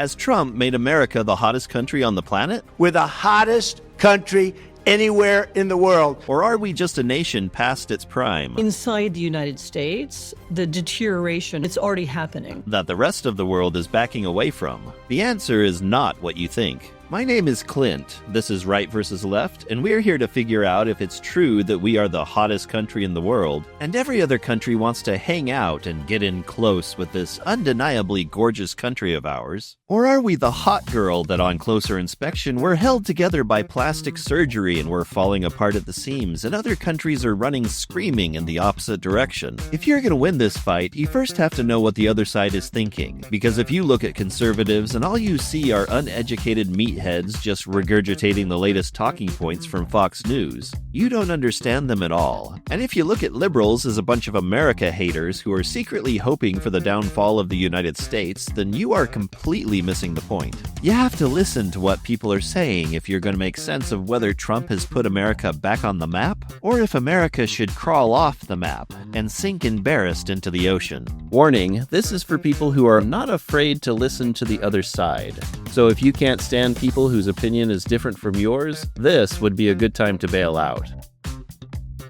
Has Trump made America the hottest country on the planet? We're the hottest country anywhere in the world. Or are we just a nation past its prime? Inside the United States, the deterioration, it's already happening. That the rest of the world is backing away from? The answer is not what you think. My name is Clint. This is Right versus Left, and we're here to figure out if it's true that we are the hottest country in the world, and every other country wants to hang out and get in close with this undeniably gorgeous country of ours. Or are we the hot girl that on closer inspection we're held together by plastic surgery and we're falling apart at the seams, and other countries are running screaming in the opposite direction? If you're going to win this fight, you first have to know what the other side is thinking, because if you look at conservatives and all you see are uneducated meatheads just regurgitating the latest talking points from Fox News, you don't understand them at all. And if you look at liberals as a bunch of America haters who are secretly hoping for the downfall of the United States, then you are completely missing the point. You have to listen to what people are saying if you're going to make sense of whether Trump has put America back on the map, or if America should crawl off the map and sink embarrassed into the ocean. Warning, this is for people who are not afraid to listen to the other side. So if you can't stand people whose opinion is different from yours, this would be a good time to bail out.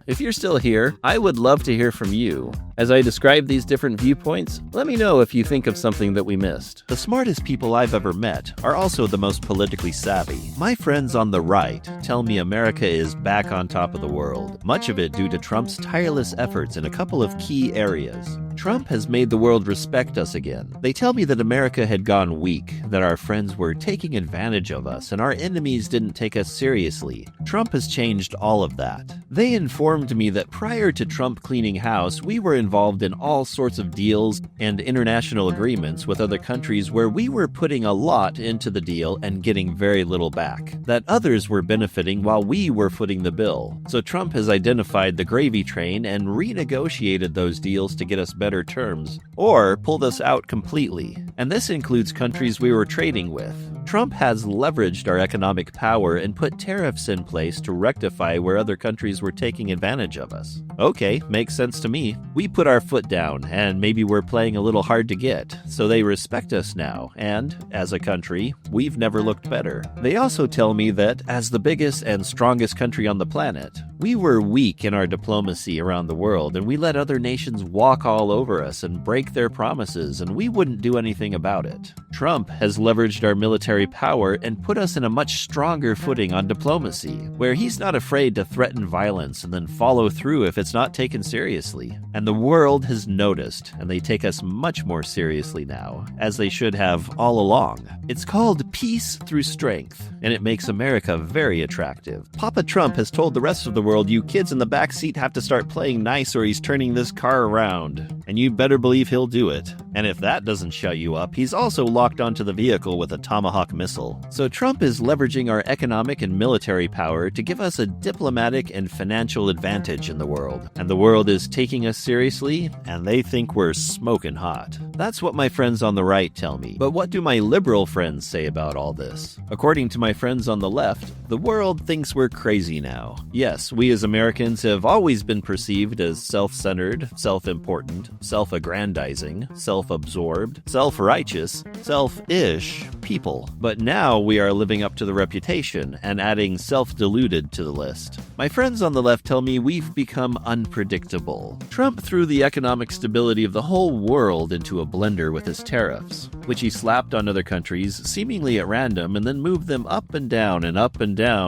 If you're still here, I would love to hear from you. As I describe these different viewpoints, let me know if you think of something that we missed. The smartest people I've ever met are also the most politically savvy. My friends on the right tell me America is back on top of the world, much of it due to Trump's tireless efforts in a couple of key areas. Trump has made the world respect us again. They tell me that America had gone weak, that our friends were taking advantage of us, and our enemies didn't take us seriously. Trump has changed all of that. They informed me that prior to Trump cleaning house, we were involved in all sorts of deals and international agreements with other countries where we were putting a lot into the deal and getting very little back. That others were benefiting while we were footing the bill. So Trump has identified the gravy train and renegotiated those deals to get us better terms, or pulled us out completely. And this includes countries we were trading with. Trump has leveraged our economic power and put tariffs in place to rectify where other countries were taking advantage of us. Okay, makes sense to me. We put our foot down, and maybe we're playing a little hard to get, so they respect us now, and, as a country, we've never looked better. They also tell me that, as the biggest and strongest country on the planet, we were weak in our diplomacy around the world, and we let other nations walk all over us and break their promises, and we wouldn't do anything about it. Trump has leveraged our military power and put us in a much stronger footing on diplomacy, where he's not afraid to threaten violence and then follow through if it's not taken seriously. And the world has noticed, and they take us much more seriously now, as they should have all along. It's called peace through strength, and it makes America very attractive. Papa Trump has told the rest of the world, you kids in the back seat have to start playing nice or he's turning this car around. And you better believe he'll do it. And if that doesn't shut you up, he's also locked onto the vehicle with a Tomahawk missile. So Trump is leveraging our economic and military power to give us a diplomatic and financial advantage in the world. And the world is taking us seriously, and they think we're smoking hot. That's what my friends on the right tell me. But what do my liberal friends say about all this? According to my friends on the left, the world thinks we're crazy now. Yes, we as Americans have always been perceived as self-centered, self-important, self-aggrandizing, self-absorbed, self-righteous, self-ish people. But now we are living up to the reputation and adding self-deluded to the list. My friends on the left tell me we've become unpredictable. Trump threw the economic stability of the whole world into a blender with his tariffs, which he slapped on other countries seemingly at random and then moved them up and down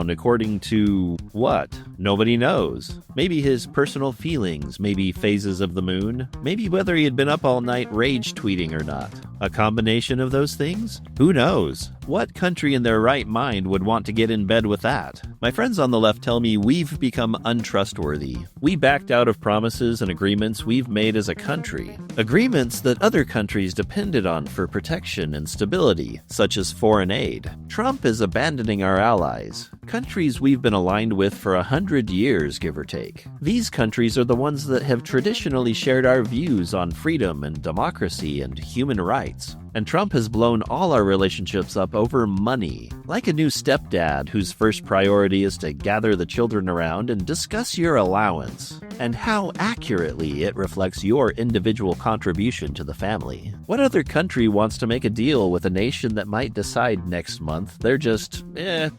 according to what? Nobody knows. Maybe his personal feelings, maybe phases of the moon, maybe whether he had been up all night rage tweeting or not. A combination of those things? Who knows? What country in their right mind would want to get in bed with that? My friends on the left tell me we've become untrustworthy. We backed out of promises and agreements we've made as a country. Agreements that other countries depended on for protection and stability, such as foreign aid. Trump is abandoning our allies. Countries we've been aligned with for 100 years, give or take. These countries are the ones that have traditionally shared our views on freedom and democracy and human rights. And Trump has blown all our relationships up over money. Like a new stepdad whose first priority is to gather the children around and discuss your allowance. and how accurately it reflects your individual contribution to the family. What other country wants to make a deal with a nation that might decide next month they're just,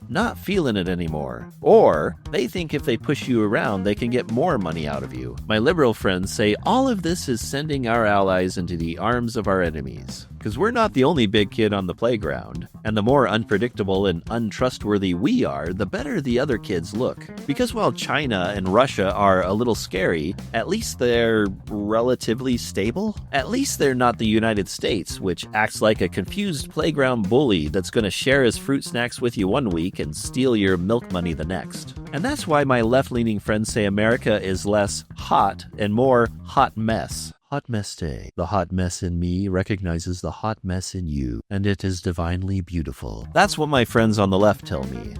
not feeling it anymore? Or they think if they push you around, they can get more money out of you. My liberal friends say all of this is sending our allies into the arms of our enemies. Because we're not the only big kid on the playground. And the more unpredictable and untrustworthy we are, the better the other kids look. Because while China and Russia are a little scary, at least they're relatively stable. At least they're not the United States, which acts like a confused playground bully that's going to share his fruit snacks with you one week and steal your milk money the next. And that's why my left-leaning friends say America is less hot and more hot mess. Hot mess day. The hot mess in me recognizes the hot mess in you, and it is divinely beautiful. That's what my friends on the left tell me.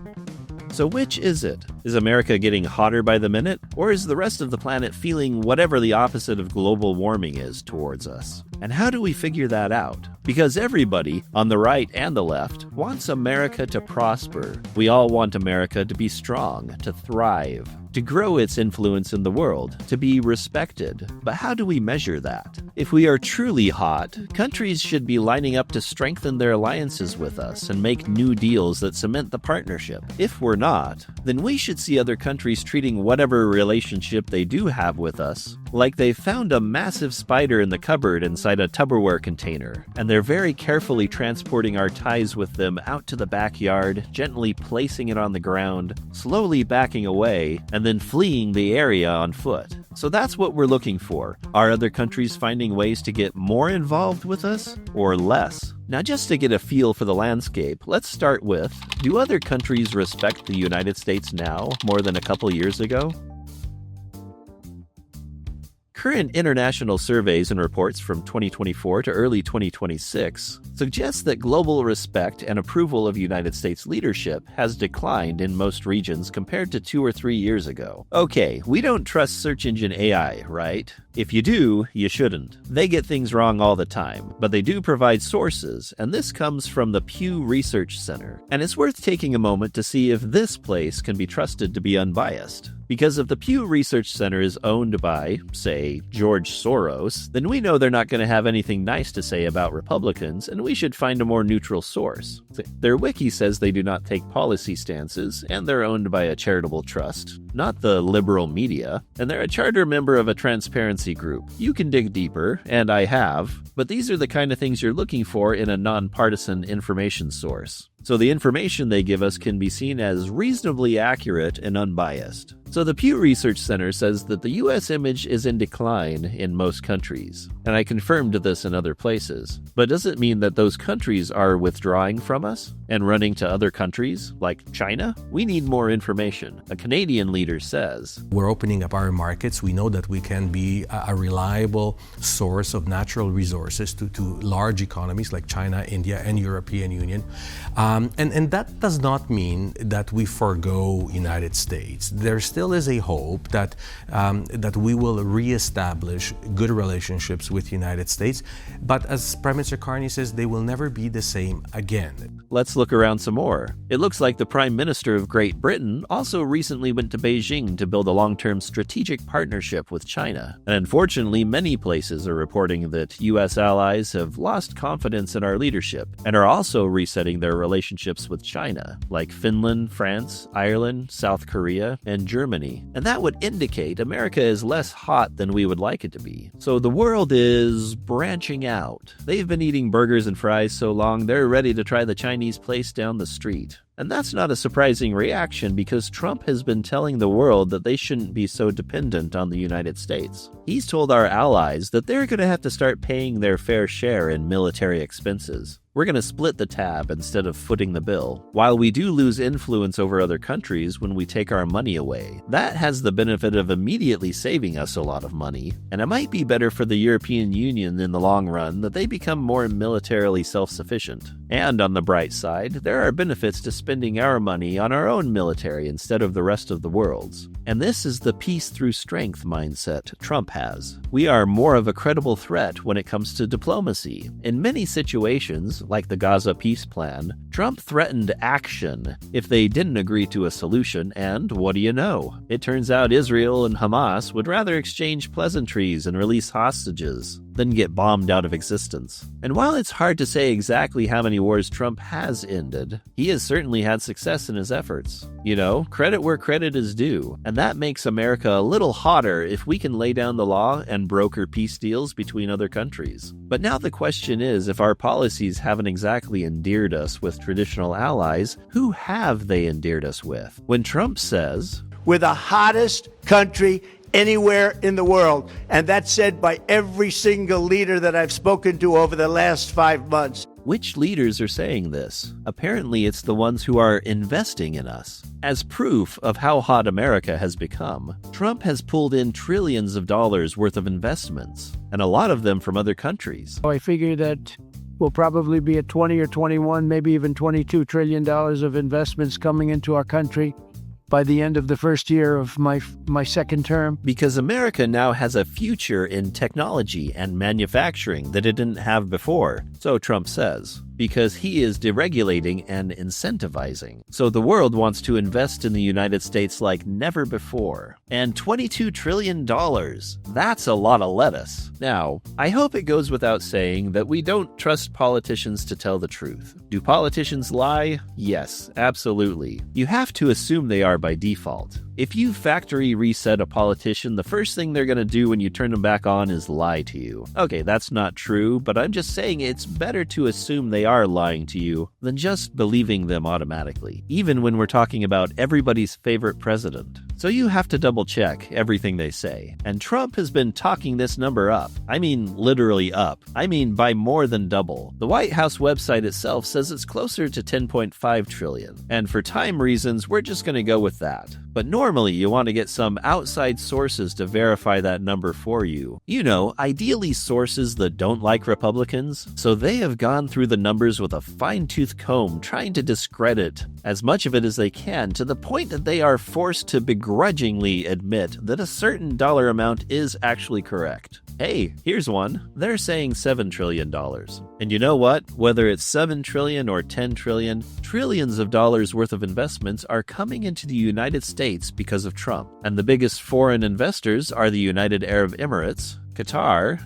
So which is it? Is America getting hotter by the minute? Or is the rest of the planet feeling whatever the opposite of global warming is towards us? And how do we figure that out? Because everybody, on the right and the left, wants America to prosper. We all want America to be strong, to thrive, to grow its influence in the world, to be respected. But how do we measure that? If we are truly hot, countries should be lining up to strengthen their alliances with us and make new deals that cement the partnership. If we're not, then we should see other countries treating whatever relationship they do have with us like they found a massive spider in the cupboard inside a Tupperware container, and they're very carefully transporting our ties with them out to the backyard, gently placing it on the ground, slowly backing away, and then fleeing the area on foot. So that's what we're looking for. Are other countries finding ways to get more involved with us, or less? Now, just to get a feel for the landscape, let's start with, do other countries respect the United States now more than a couple years ago? Current international surveys and reports from 2024 to early 2026 suggest that global respect and approval of United States leadership has declined in most regions compared to 2 or 3 years ago. Okay, we don't trust search engine AI, right? If you do, you shouldn't. They get things wrong all the time, but they do provide sources, and this comes from the Pew Research Center. And it's worth taking a moment to see if this place can be trusted to be unbiased. Because if the Pew Research Center is owned by, say, George Soros, then we know they're not going to have anything nice to say about Republicans, and we should find a more neutral source. Their wiki says they do not take policy stances, and they're owned by a charitable trust, not the liberal media, and they're a charter member of a transparency group. You can dig deeper, and I have, but these are the kind of things you're looking for in a nonpartisan information source. So the information they give us can be seen as reasonably accurate and unbiased. So the Pew Research Center says that the U.S. image is in decline in most countries, and I confirmed this in other places. But does it mean that those countries are withdrawing from us and running to other countries, like China? We need more information. A Canadian leader says, "We're opening up our markets. We know that we can be a reliable source of natural resources to large economies like China, India, and European Union. And that does not mean that we forego United States. There still is a hope that we will reestablish good relationships with the United States. But as Prime Minister Carney says, they will never be the same again." Let's look around some more. It looks like the Prime Minister of Great Britain also recently went to Beijing to build a long-term strategic partnership with China. And unfortunately, many places are reporting that U.S. allies have lost confidence in our leadership and are also resetting their relationships with China, like Finland, France, Ireland, South Korea, and Germany. And that would indicate America is less hot than we would like it to be. So the world is branching out. They've been eating burgers and fries so long, they're ready to try the Chinese place down the street. And that's not a surprising reaction because Trump has been telling the world that they shouldn't be so dependent on the United States. He's told our allies that they're going to have to start paying their fair share in military expenses. We're going to split the tab instead of footing the bill. While we do lose influence over other countries when we take our money away, that has the benefit of immediately saving us a lot of money, and it might be better for the European Union in the long run that they become more militarily self-sufficient. And on the bright side, there are benefits to spending our money on our own military instead of the rest of the world's. And this is the peace through strength mindset Trump has. We are more of a credible threat when it comes to diplomacy. In many situations, like the Gaza peace plan, Trump threatened action if they didn't agree to a solution, and what do you know? It turns out Israel and Hamas would rather exchange pleasantries and release hostages than get bombed out of existence. And while it's hard to say exactly how many wars Trump has ended, he has certainly had success in his efforts. You know, credit where credit is due, and that makes America a little hotter if we can lay down the law and broker peace deals between other countries. But now the question is, if our policies haven't exactly endeared us with traditional allies, who have they endeared us with? When Trump says, We're the hottest country anywhere in the world. And that's said by every single leader that I've spoken to over the last 5 months. which leaders are saying this? Apparently it's the ones who are investing in us. As proof of how hot America has become, Trump has pulled in trillions of dollars worth of investments, and a lot of them from other countries. I figure that we'll probably be at 20 or 21, maybe even $22 trillion of investments coming into our country by the end of the first year of my second term. Because America now has a future in technology and manufacturing that it didn't have before, so Trump says. Because he is deregulating and incentivizing. So the world wants to invest in the United States like never before. And $22 trillion, that's a lot of lettuce. Now, I hope it goes without saying that we don't trust politicians to tell the truth. Do politicians lie? Yes, absolutely. You have to assume they are by default. If you factory reset a politician, the first thing they're going to do when you turn them back on is lie to you. Okay, that's not true, but I'm just saying it's better to assume they are lying to you than just believing them automatically, even when we're talking about everybody's favorite president. So you have to double check everything they say. And Trump has been talking this number up. I mean, literally up. I mean, by more than double. The White House website itself says it's closer to 10.5 trillion. And for time reasons, we're just going to go with that. But normally you want to get some outside sources to verify that number for you. You know, ideally sources that don't like Republicans. So they have gone through the numbers with a fine-tooth comb, trying to discredit as much of it as they can, to the point that they are forced to begrudgingly admit that a certain dollar amount is actually correct. Hey, here's one. They're saying $7 trillion. And you know what? Whether it's 7 trillion or 10 trillion, trillions of dollars worth of investments are coming into the United States because of Trump. And the biggest foreign investors are the United Arab Emirates, Qatar,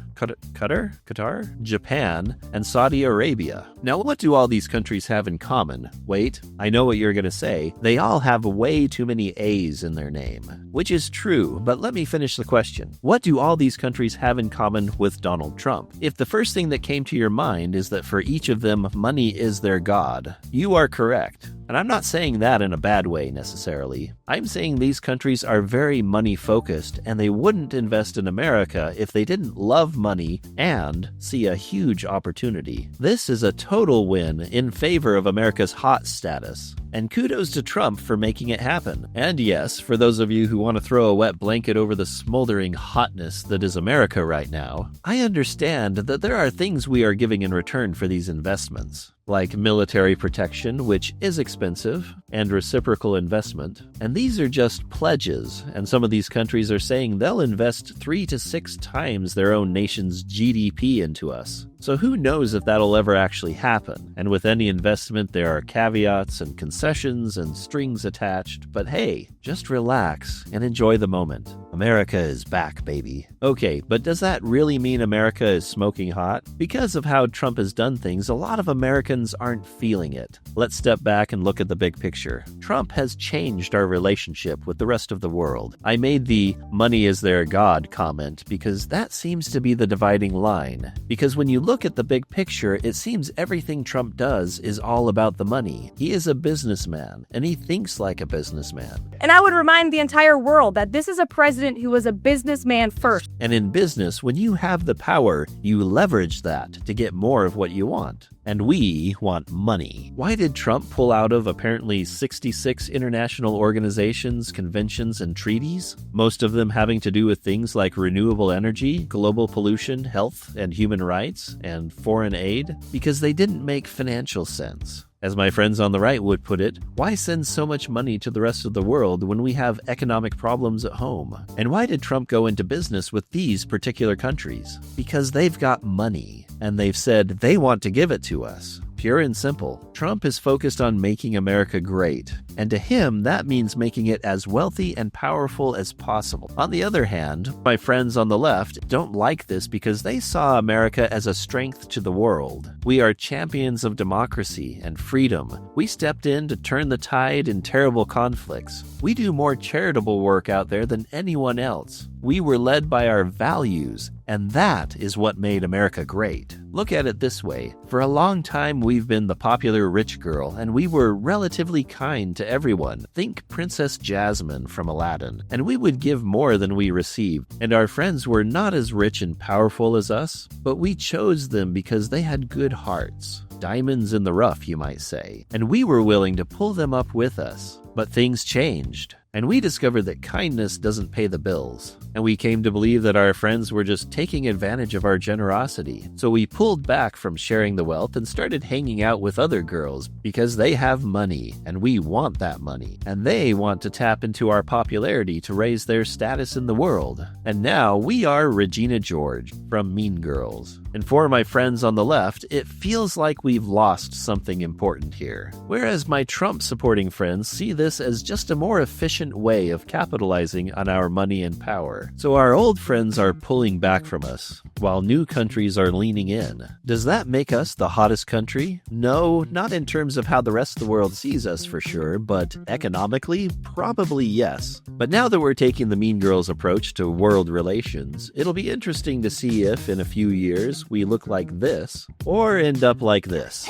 Japan, and Saudi Arabia. Now, what do all these countries have in common? Wait, I know what you're going to say. They all have way too many A's in their name. Which is true, but let me finish the question. What do all these countries have in common with Donald Trump? If the first thing that came to your mind is that for each of them, money is their god, you are correct. And I'm not saying that in a bad way necessarily. I'm saying these countries are very money-focused, and they wouldn't invest in America if they didn't love money and see a huge opportunity. This is a total win in favor of America's hot status. And kudos to Trump for making it happen. And yes, for those of you who want to throw a wet blanket over the smoldering hotness that is America right now, I understand that there are things we are giving in return for these investments, like military protection, which is expensive, and reciprocal investment. And these are just pledges, and some of these countries are saying they'll invest 3 to 6 times their own nation's GDP into us. So who knows if that'll ever actually happen? And with any investment, there are caveats and concessions and strings attached. But hey, just relax and enjoy the moment. America is back, baby. Okay, but does that really mean America is smoking hot? Because of how Trump has done things, a lot of Americans aren't feeling it. Let's step back and look at the big picture. Trump has changed our relationship with the rest of the world. I made the money is their god comment because that seems to be the dividing line. Because when you look at the big picture, it seems everything Trump does is all about the money. He is a businessman, and he thinks like a businessman. And I would remind the entire world that this is a president who was a businessman first. And in business, when you have the power, you leverage that to get more of what you want. And we want money. Why did Trump pull out of apparently 66 international organizations, conventions, and treaties? Most of them having to do with things like renewable energy, global pollution, health and human rights, and foreign aid, because they didn't make financial sense. As my friends on the right would put it, why send so much money to the rest of the world when we have economic problems at home? And why did Trump go into business with these particular countries? Because they've got money, and they've said they want to give it to us. Pure and simple. Trump is focused on making America great, and to him, that means making it as wealthy and powerful as possible. On the other hand, my friends on the left don't like this because they saw America as a strength to the world. We are champions of democracy and freedom. We stepped in to turn the tide in terrible conflicts. We do more charitable work out there than anyone else. We were led by our values, and that is what made America great. Look at it this way. For a long time, we've been the popular rich girl, and we were relatively kind to everyone. Think Princess Jasmine from Aladdin. And we would give more than we received. And our friends were not as rich and powerful as us, but we chose them because they had good hearts. Diamonds in the rough, you might say. And we were willing to pull them up with us. But things changed. And we discovered that kindness doesn't pay the bills. And we came to believe that our friends were just taking advantage of our generosity. So we pulled back from sharing the wealth and started hanging out with other girls because they have money and we want that money. And they want to tap into our popularity to raise their status in the world. And now we are Regina George from Mean Girls. And for my friends on the left, it feels like we've lost something important here. Whereas my Trump-supporting friends see this as just a more efficient way of capitalizing on our money and power. So our old friends are pulling back from us, while new countries are leaning in. Does that make us the hottest country? No, not in terms of how the rest of the world sees us for sure, but economically, probably yes. But now that we're taking the Mean Girls approach to world relations, it'll be interesting to see if, in a few years, we look like this, or end up like this.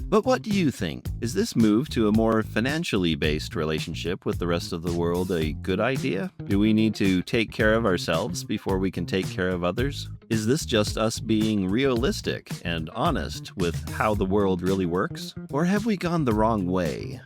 But what do you think? Is this move to a more financially based relationship with the rest of the world a good idea? Do we need to take care of ourselves before we can take care of others? Is this just us being realistic and honest with how the world really works? Or have we gone the wrong way?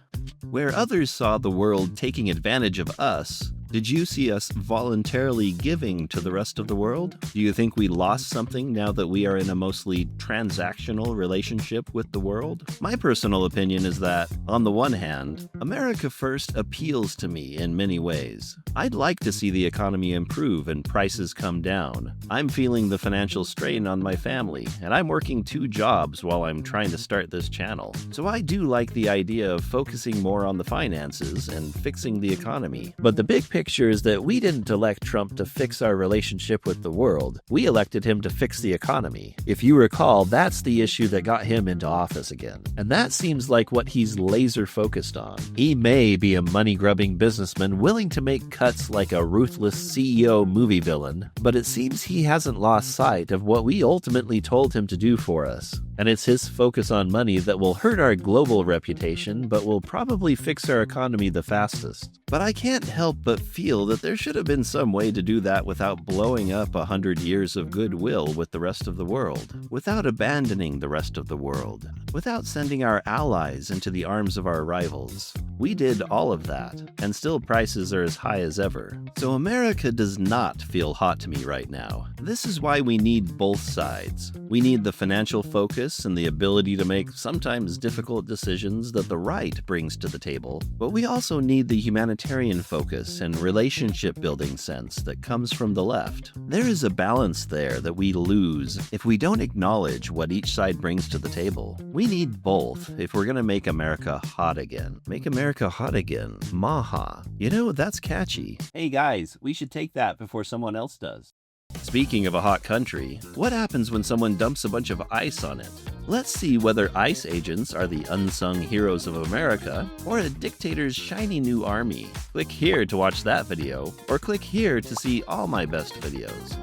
Where others saw the world taking advantage of us, did you see us voluntarily giving to the rest of the world? Do you think we lost something now that we are in a mostly transactional relationship with the world? My personal opinion is that, on the one hand, America First appeals to me in many ways. I'd like to see the economy improve and prices come down. I'm feeling the financial strain on my family, and I'm working 2 jobs while I'm trying to start this channel. So I do like the idea of focusing more on the finances and fixing the economy. But the big picture is that we didn't elect Trump to fix our relationship with the world. We elected him to fix the economy. If you recall, that's the issue that got him into office again. And that seems like what he's laser focused on. He may be a money-grubbing businessman willing to make cuts like a ruthless CEO movie villain, but it seems he hasn't lost sight of what we ultimately told him to do for us. And it's his focus on money that will hurt our global reputation, but will probably fix our economy the fastest. But I can't help but feel that there should have been some way to do that without blowing up 100 years of goodwill with the rest of the world, without abandoning the rest of the world, without sending our allies into the arms of our rivals. We did all of that, and still prices are as high as ever. So America does not feel hot to me right now. This is why we need both sides. We need the financial focus and the ability to make sometimes difficult decisions that the right brings to the table, but we also need the humanitarian focus and relationship building sense that comes from the left. There is a balance there that we lose if we don't acknowledge what each side brings to the table. We need both if we're going to make America hot again. Make America hot again. Maha. You know, that's catchy. Hey guys, we should take that before someone else does. Speaking of a hot country, what happens when someone dumps a bunch of ice on it? Let's see whether ICE agents are the unsung heroes of America or a dictator's shiny new army. Click here to watch that video, or click here to see all my best videos.